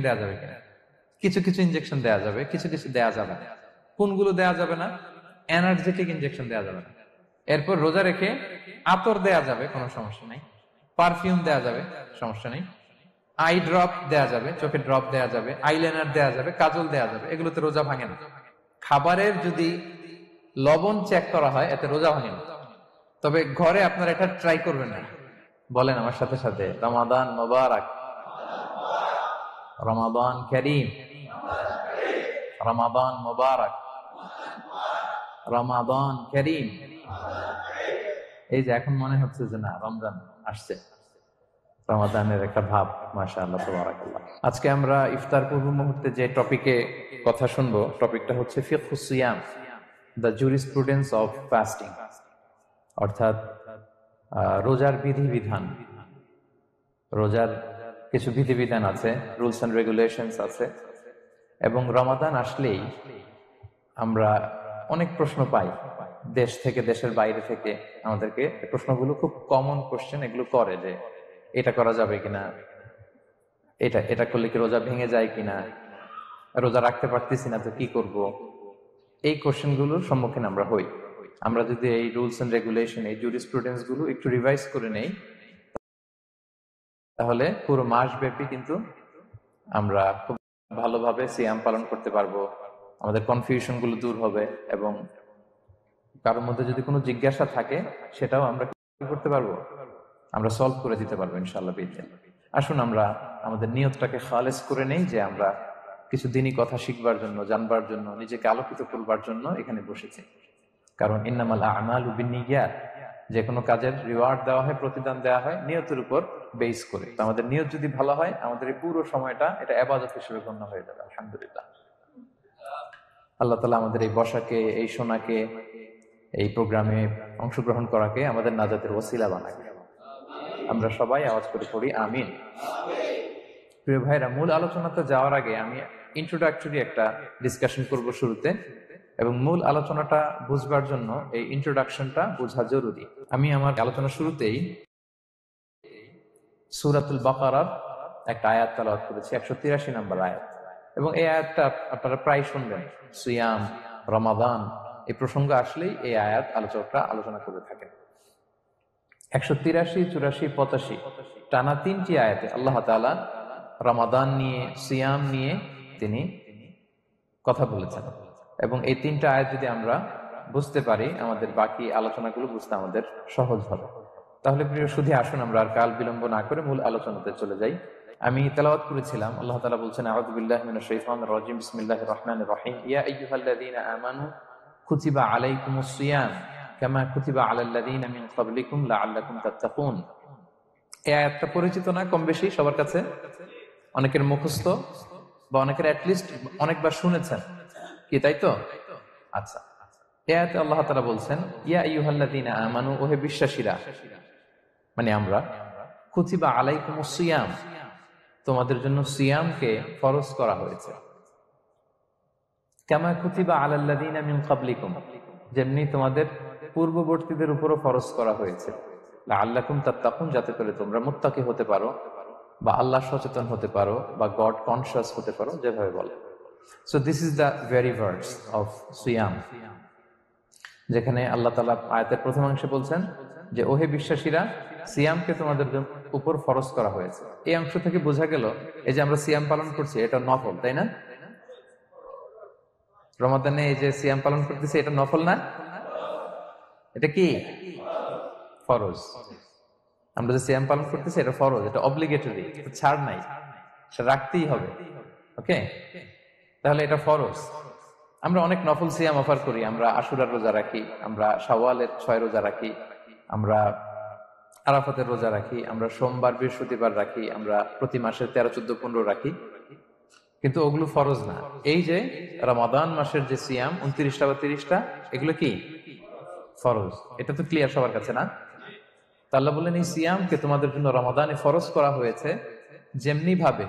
দেওয়া যাবে কিনা। কিছু কিছু ইনজেকশন দেওয়া যাবে, কিছু কিছু দেওয়া যাবে না। কোনগুলো দেওয়া যাবে না? এনার্জেটিক ইনজেকশন দেওয়া যাবে না। এরপর রোজা রেখে আতর দেওয়া যাবে, কোনো সমস্যা নেই। পারফিউম দেওয়া যাবে, সমস্যা নেই। আই ড্রপ দেওয়া যাবে, চোখে ড্রপ দেওয়া যাবে, আইলাইনার দেওয়া যাবে, কাজল দেওয়া যাবে, এগুলোতে রোজা ভাঙে না। খাবারের যদি লবণ চেক করা হয় এতে রোজা ভাঙে না। তবে ঘরে আপনারা এটা ট্রাই করবেন না। বলেন আমার সাথে সাথে, রমাদান মোবারক, রমাদান কারীম, রমাদান মোবারক, রমাদান কারীম। এই যে এখন মনে হচ্ছে যে না, রমজান আসছে, রমাদানের একটা ভাব। মাশাআল্লাহ, তাবারাকাল্লাহ। আজকে আমরা ইফতার পূর্ব মুহূর্তে যে টপিকে কথা শুনবো, টপিকটা হচ্ছে ফিকহুস সিয়াম, দ্য জুরিসপ্রুডেন্স অফ ফাস্টিং, অর্থাৎ রোজার বিধিবিধান। রোজার কিছু বিধিবিধান আছে, রুলস এন্ড রেগুলেশনস আছে। এবং রমাদান আসলেই আমরা অনেক প্রশ্ন পাই, দেশ থেকে, দেশের বাইরে থেকে আমাদেরকে প্রশ্নগুলো খুব কমন কোশ্চেন এগুলো করে, যে এটা করা যাবে কিনা, এটা এটা করলে কি রোজা ভেঙে যায় কিনা, রোজা রাখতে পারতেছি না তো কি করব। এই কোশ্চেন গুলোর সম্মুখীন আমরা হই। আমরা যদি এই রুলস এন্ড রেগুলেশন, এই জুরিসপ্রুডেন্স গুলো একটু রিভাইজ করে নেই, তাহলে পুরো মাস ব্যাপী কিন্তু আমরা খুব ভালোভাবে সিয়াম পালন করতে পারবো। আমাদের কনফিউশন গুলো দূর হবে, এবং কারোর মধ্যে যদি কোনো জিজ্ঞাসা থাকে সেটাও আমরা কি করতে পারবো, আমরা সলভ করে দিতে পারবো ইনশাআল্লাহ বিইذনিল্লাহ। আসুন আমরা আমাদের নিয়তটাকে খালেস করে নেই, যে আমরা কিছু দিনই কথা শিখবার জন্য, জানবার জন্য, নিজেকে আলোকিত করবার জন্য এখানে বসেছি। কারণ ইন্নামাল আমালু বিন্নিয়াত, যে কোনো কাজের রিওয়ার্ড দেওয়া হয়, প্রতিদান দেওয়া হয় নিয়তের উপর বেস করে। তো আমাদের নিয়ত যদি ভালো হয়, আমাদের এই পুরো সময়টা এটা ইবাদত হিসেবে গণ্য হয়ে যাবে। আলহামদুলিল্লাহ, আল্লাহ তাআলা আমাদের এই বসাকে, এই শোনাকে, এই প্রোগ্রামে অংশগ্রহণ করাকে আমাদের নাজাতের ওসিলা বানাক। আমরা সবাই আওয়াজ করে পড়ি আমিন। প্রিয় ভাইরা, মূল আলোচনাতে যাওয়ার আগে আমি ইন্ট্রোডাক্টরি একটা ডিসকাশন করব শুরুতে, এবং মূল আলোচনাটা বুঝবার জন্য এই ইন্ট্রোডাকশনটা বোঝা জরুরি। আমি আমার আলোচনা শুরুতেই সূরাতুল বাকারার একটা আয়াত তেলাওয়াত করেছি, 183 নম্বর আয়াত। এবং এই আয়াতটা আপনারা প্রায় শুনবেন, সিয়াম, রমাদান এই প্রসঙ্গ আসলেই এই আয়াত আলোচকরা আলোচনা করে থাকেন। 183, 84, 85 টানা 3টি আয়াতে আল্লাহ তাআলা রমাদান নিয়ে, সিয়াম নিয়ে তিনি কথা বলেছেন। এবং এই 3টা আয়াত যদি আমরা বুঝতে পারি, আমাদের বাকি আলোচনাগুলো বুঝতে আমাদের সহজ হবে। তাহলে প্রিয় সুধী, আসুন আমরা আর কাল বিলম্ব না করে মূল আলোচনাতে চলে যাই। আমি তেলাওয়াত করেছিলাম, আল্লাহ তাআলা বলছেন, আউযু বিল্লাহি মিনাশ শাইতানির রাজিম, বিসমিল্লাহির রহমানির রহিম, ইয়া আইয়ুহাল্লাযীনা আমানু কুতিবা আলাইকুমুস সিয়াম কামা কুতিবা আলাল্লাযীনা মিন ক্বাবলিকুম লাআল্লাকুম তাত্তাকুন। এই আয়াতটা পরিচিত না কম বেশি সবার কাছে? অনেকের মুখস্থ, বা অনেকের অ্যাটলিস্ট অনেকবার শুনেছেন কি, তাই তো? আচ্ছা, এই আয়াতে আল্লাহ তাআলা বলছেন, ইয়া আইয়ুহাল্লাযীনা আমানু, ওহে বিশ্বাসীরা, মানে আমরা, কুতিবা আলাইকুমুস সিয়াম, তোমাদের জন্য সিয়ামকে ফরজ করা হয়েছে, কামা কুতিবা আলাল্লাযীনা মিন ক্বাবলিকুম, যেমনি তোমাদের পূর্ববর্তীদের উপরও ফরজ করা হয়েছে, লাআল্লাকুম তাত্তাকুন, যাতে করে তোমরা মুত্তাকি হতে পারো, বা আল্লাহ সচেতন হতে পারো, বা গড কনসিয়াস হতে পারো, যেভাবে বলে। So this is the very verse of সিয়াম, যেখানে আল্লাহ তাআলা আয়াতের প্রথমাংশে বলছেন যে ওহে বিশ্বাসীরা, সিয়ামকে তোমাদের উপর ফরজ করা হয়েছে। এই অংশ থেকে বোঝা গেল, এই যে আমরা সিয়াম পালন করছি এটা নফল, তাই না? রমাদানে এই যে সিয়াম পালন করতেছি এটা নফল না, এটা কি ফরজ। আমরা যে সিয়াম পালন করতেছি এটা ফরজ, এটা অব্লিগেটরি, ছাড় নাই, সেটা রাখতেই হবে। ওকে, তাহলে এটা ফরজ। আমরা অনেক নফল সিয়াম অফার করি, আমরা আশুরার রোজা রাখি, আমরা শাওয়ালের 6 রোজা রাখি, আমরা আরাফাতের রোজা রাখি, আমরা সোমবার বৃহস্পতিবার রাখি, আমরা প্রতি মাসের 13, 14, 15 রাখি, কিন্তু ওগুলো ফরজ না। এই যে রমাদান মাসের যে সিয়াম 29টা বা 30টা, এগুলো কি ফরজ? এটা তো ক্লিয়ার সবার কাছে না? আল্লাহ বললেন, এই সিয়ামকে তোমাদের জন্য রমাদানে ফরজ করা হয়েছে, যেমনি ভাবে